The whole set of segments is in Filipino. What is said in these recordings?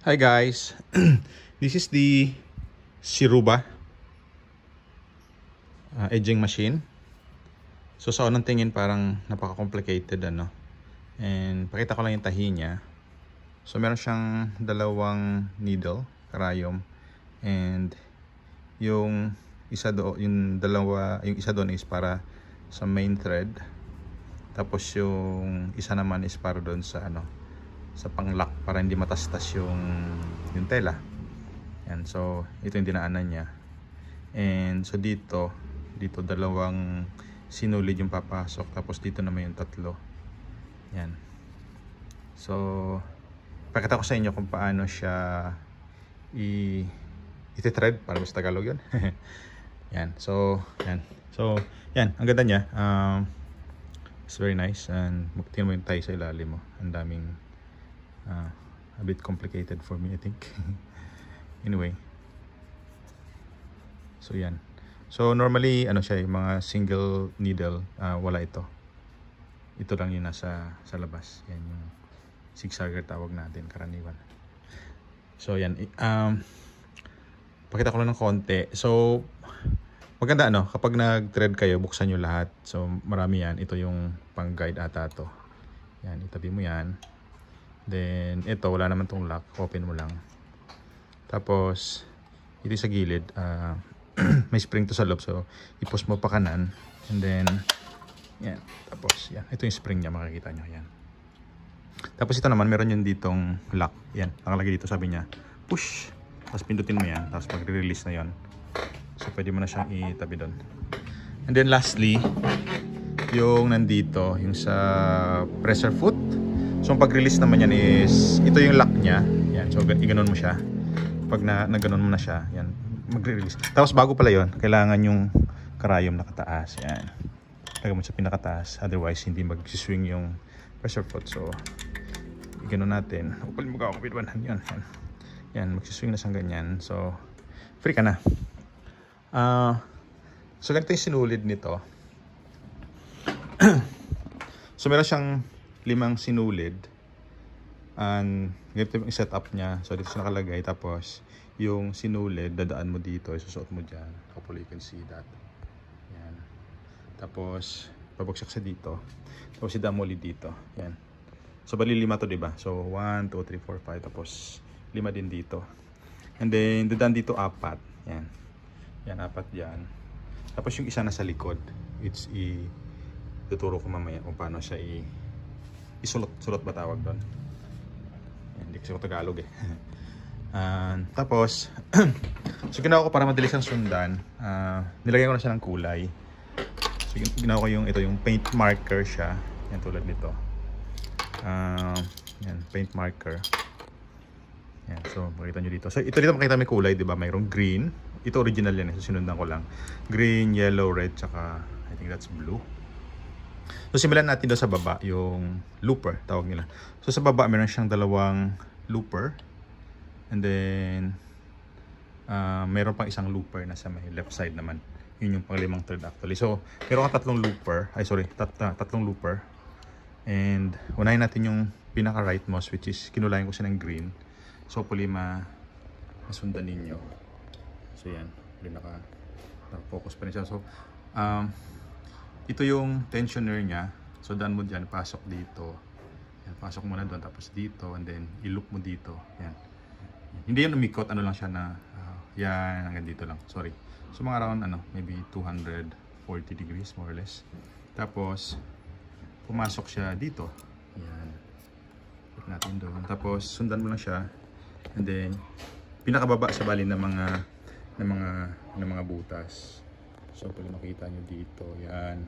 Hi guys, this is the Siruba edging machine. So sa unang tingin parang napaka-complicated ano. And pakita ko lang yung tahi niya. So meron siyang dalawang needle, karayom, and yung isa doon is para sa main thread. Tapos yung isa naman is para doon sa sa pang-lock para hindi matastas yung tela. Yan, so ito yung dinaanan niya. And so dito dalawang sinulid yung papasok, tapos dito naman yung tatlo. Yan. So pakita ko sa inyo kung paano siya iti-thread para mas Tagalog yun. Yan. So yan, ang ganda niya. It's very nice, and tingnan mo yung tie sa ilalim mo. Ang daming a bit complicated for me, I think. Anyway, so yan. So normally siya, yung mga single needle, wala ito lang yung nasa labas. Yan yung zigzagger tawag natin karaniwan. So yan, pakita ko lang ng konti. So maganda kapag nag-thread kayo, buksan nyo lahat. So marami yan. Ito yung pang guide ata to. Yan, itabi mo yan. Then ito, wala naman tong lock, open mo lang. Tapos ito sa gilid, may spring to sa loob, so i-push mo pa kanan, and then yan, tapos yan, ito yung spring niya, makikita nyo yan. Tapos ito naman, meron yung ditong lock, yan, nakalagay dito, sabi niya push, tapos pindutin mo yan, tapos pag-release na yon, so pwede mo na siyang itabi doon. And then lastly, yung nandito, yung sa presser foot. So pag-release naman yan is, ito yung lock niya. Yan, so i-ganon mo siya. Pag naganon mo na siya, yan, magre-release. Tapos bago pala yon, kailangan yung karayom nakataas. Yan. Lagay mo sa pinakataas, otherwise hindi mag-swing yung pressure foot. So i-ganon natin. Upalin mo ka ako, bidwanan yan. Yan, mag-swing na siyang ganyan. So free ka na. So ganito yung sinulid nito. So meron siyang 5 sinulid, and ganito yung set-up niya. So dito siya nakalagay, tapos yung sinulid dadaan mo dito, isusuot mo dyan. Hopefully you can see that. Yan. Tapos pabagsak sa dito, tapos idaan mo ulit dito. Yan. So bali 5 to, diba? So 1, 2, 3, 4, 5, tapos 5 din dito, and then dadaan dito 4. Yan. Yan, 4 dyan. Tapos yung isa na sa likod, tuturo ko mamaya kung paano siya isulot ba tawag doon. Hindi kasi ako Tagalog eh. Tapos so ginawa ko para madali siyang sundan, nilagyan ko na siya ng kulay. So ginawa ko yung paint marker siya. Yan, tulad nito. Yan, paint marker. Yan, so makita nyo dito. So ito dito makita may kulay, diba? Mayroong green. Ito original yan eh, so sinundan ko lang. Green, yellow, red, tsaka I think that's blue. So simulan natin doon sa baba, yung looper tawag nila. So sa baba meron siyang dalawang looper, and then meron pang isang looper na sa may left side naman. Yun yung pang-5 thread actually. So meron kang tatlong looper. And unahin natin yung pinaka rightmost, which is kinulayan ko siya ng green. So hopefully masundan ninyo. So yan, naka-focus pa rin siya. So ito yung tensioner niya. So daan mo dyan, pasok dito. Yan, pasok muna doon, tapos dito, and then i-loop mo dito. Yan. Hindi yan umikot, lang siya na yan, hanggang dito lang. Sorry. So mga around maybe 240 degrees more or less. Tapos pumasok siya dito. Yan. Look natin doon. Tapos sundan mo lang siya. And then pinakababa sa bali ng mga butas. So pag makita nyo dito, yan.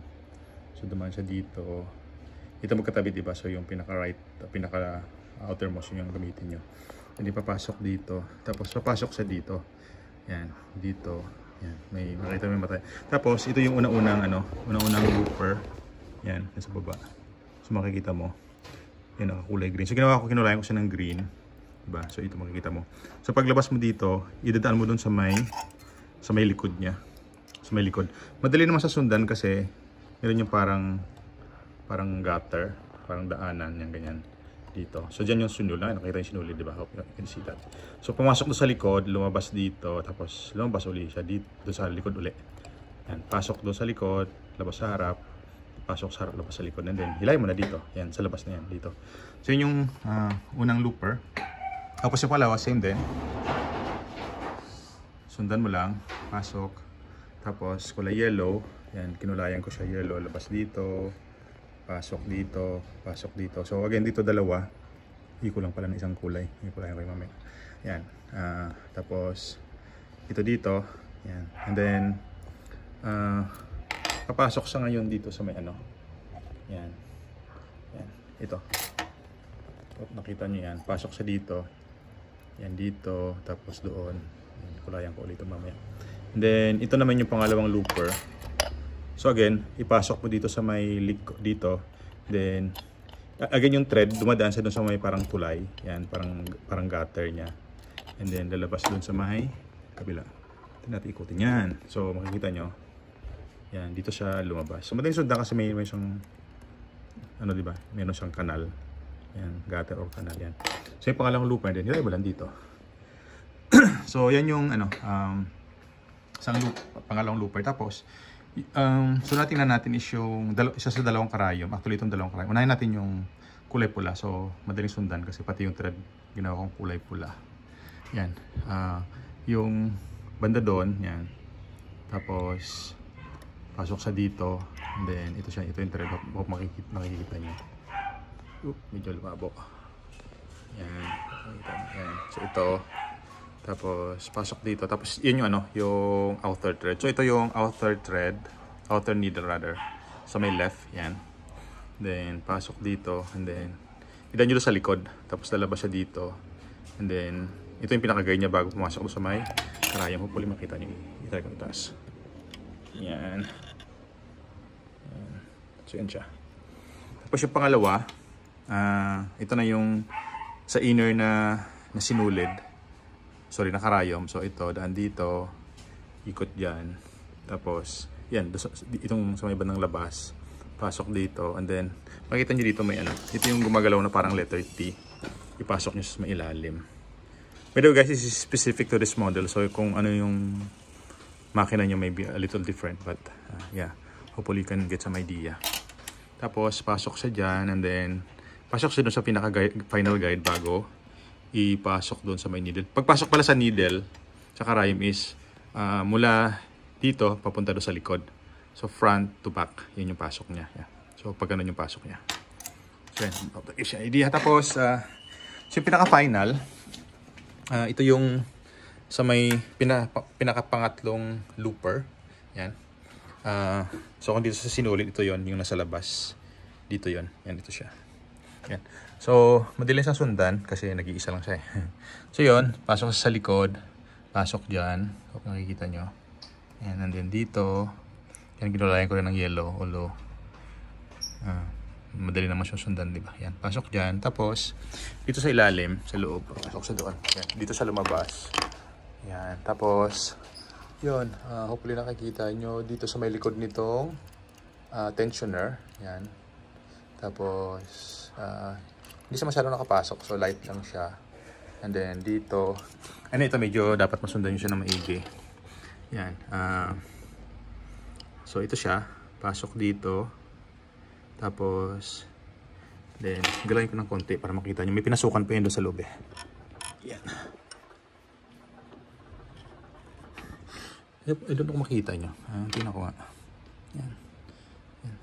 So dumaan siya dito. Ito magkatabi, diba? So yung pinaka outermost yung gamitin nyo. Hindi papasok dito. Tapos papasok siya dito. Yan, dito. Yan, makita mo yung mata. Tapos ito yung unang looper. Yan, nasa baba. So makikita mo, yan, nakakulay green. So kinulayan ko siya ng green. Diba? So ito makikita mo. So paglabas mo dito, idadaan mo dun sa may likod niya. Sa may likod. Madali naman sa sundan kasi meron yung parang gutter, parang daanan, yan ganyan. dito. So dyan yung sunul, nakita yung sinulid, di ba? Hope you can see that. So pumasok doon sa likod, lumabas dito, tapos lumabas uli siya dito sa likod uli. Yan, pasok doon sa likod, labas sa harap, pasok sa harap, labas sa likod, and then hilay mo na dito. Yan, sa labas na yan, dito. So yun yung unang looper. Tapos yung pangalawa, same din. Sundan mo lang, pasok, tapos kulay yellow, yan, kinulayan ko siya yellow, labas dito, pasok dito, pasok dito. So again, dito dalawa, hindi ko lang pala ng isang kulay, hindi ko lang kayo mamaya. Yan, tapos ito dito, yan, and then papasok siya ngayon dito sa may ano, yan, yan, ito. Nakita nyo yan, pasok siya dito, yan dito, tapos doon. Kulayan ko ulit mamaya. And then ito naman yung pangalawang looper. So again, ipasok mo dito sa may leak dito. Then again yung thread dumadaan sa doon sa may parang tulay. Yan, parang gutter niya. And then lalabas doon sa may kabila. Ito natin ikutin yan. So makikita nyo. Yan, dito siya lumabas. So madaling sundan kasi may isang ano, di ba? Meron siyang kanal. Yan, gutter or kanal yan. So yung pangalawang looper din, nilay mo lang dito. So yan yung ano, isang pangalawang looper. Tapos so natingnan natin is yung isa sa dalawang karayom. Actually itong dalawang karayom, unahin natin yung kulay pula. So madaling sundan kasi pati yung thread ginawa kong kulay pula. Yan, yung banda doon, yan. Tapos pasok sa dito, and then ito siya, ito yung thread. Makikita nyo. Medyo lumabo. Yan, yan. So ito, tapos pasok dito, tapos yun yung ano, yung outer thread. So ito yung outer thread, outer needle rather, sa may left, yan. Then pasok dito, and then idan nyo sa likod, tapos lalabas siya dito, and then ito yung pinaka-guide niya bago pumasok sa may karayom. Hopefully makita nyo, itry ko ng taas. Yan. Yan. So yan siya. Tapos yung pangalawa, ito na yung sa inner na sinulid. Sorry, nakarayom. So ito, daan dito, ikot dyan, tapos yan, itong sa may bandang labas, pasok dito, and then makita nyo dito may ano, ito yung gumagalaw na parang letter T, ipasok nyo sa may ilalim. By the way guys, this is specific to this model, so kung ano yung makina nyo may be a little different, but yeah, hopefully you can get some idea. Tapos pasok siya dyan, and then pasok siya dun sa pinaka final guide bago ipasok doon sa may needle. Pagpasok pala sa needle, sa karayom is mula dito papunta doon sa likod. So front to back, yun yung pasok niya. Yeah. So pag ganun yung pasok niya. So yan, idea. Tapos so yung pinaka-final, ito yung sa may pinaka-pangatlong looper. Yan. So kung dito sa sinulid, ito yon yung nasa labas. Dito yon. Yan, ito siya. Yan. So, madaling siyang sundan kasi nag-iisa lang siya eh. So, yun. Pasok sa likod. Pasok dyan. Kung nakikita nyo. Yan. And then dito. Yan, ginulayan ko rin ng yellow. Although, madali naman siyang sundan, diba? Yan. Pasok dyan. Tapos, dito sa ilalim, sa loob. Pasok sa doon. Yan. Dito sa lumabas. Yan. Tapos, yun. Hopefully nakikita nyo dito sa may likod nitong tensioner. Yan. Tapos, hindi siya masyadong nakapasok, so light lang siya. And then dito, ano ito, medyo dapat masundan nyo siya na maigi. Yan. So ito siya, pasok dito. Tapos, then galawin ko ng konti para makita nyo. May pinasukan pa yun doon sa loob eh. Yan. I don't know kung makita nyo. Tingnan ko nga. Yan. Yan.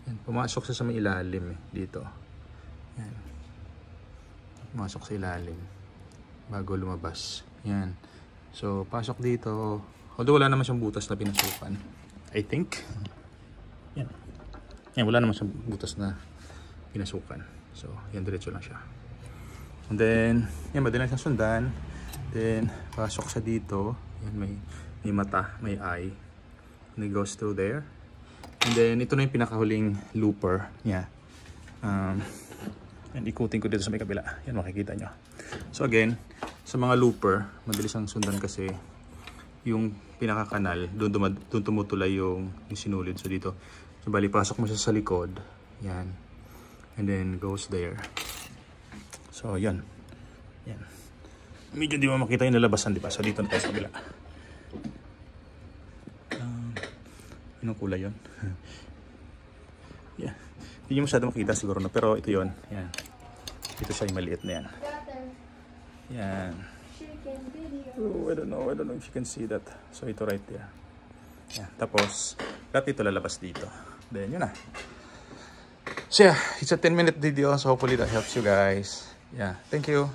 Yan. Pumasok siya sa may ilalim eh, dito. Yan. Pumasok sa ilalim bago lumabas. Yan. So, pasok dito. Although wala naman siyang butas na pinasukan, I think. Yan. Yan, wala naman siyang butas na pinasukan. So, yan, diretso lang siya. And then, yan, madali lang siyang sundan. Then, pasok siya dito. Yan, may mata, may eye. And it goes through there. And then, ito na yung pinakahuling looper niya. And ikutin ko dito sa may kabila. Yan, makikita nyo. So again, sa mga looper, madalis ang sundan kasi yung pinakakanal, doon tumutulay yung sinulid. So dito, so bali, pasok mo siya sa likod. Yan. And then goes there. So, yan. Yan. Medyo di mo makita yung nalabasan, di ba? So, dito na tayo sa kabila. Anong kulay yun? Yeah. Hindi nyo masyado makita siguro na. Pero ito yun. Yan. Ito siya yung maliit na yan. Yan. Oh, I don't know if you can see that. So, ito right there. Yan. Tapos, lahat ito lalabas dito. Then, yun na. So, yeah. It's a 10-minute video. So, hopefully that helps you guys. Yeah. Thank you.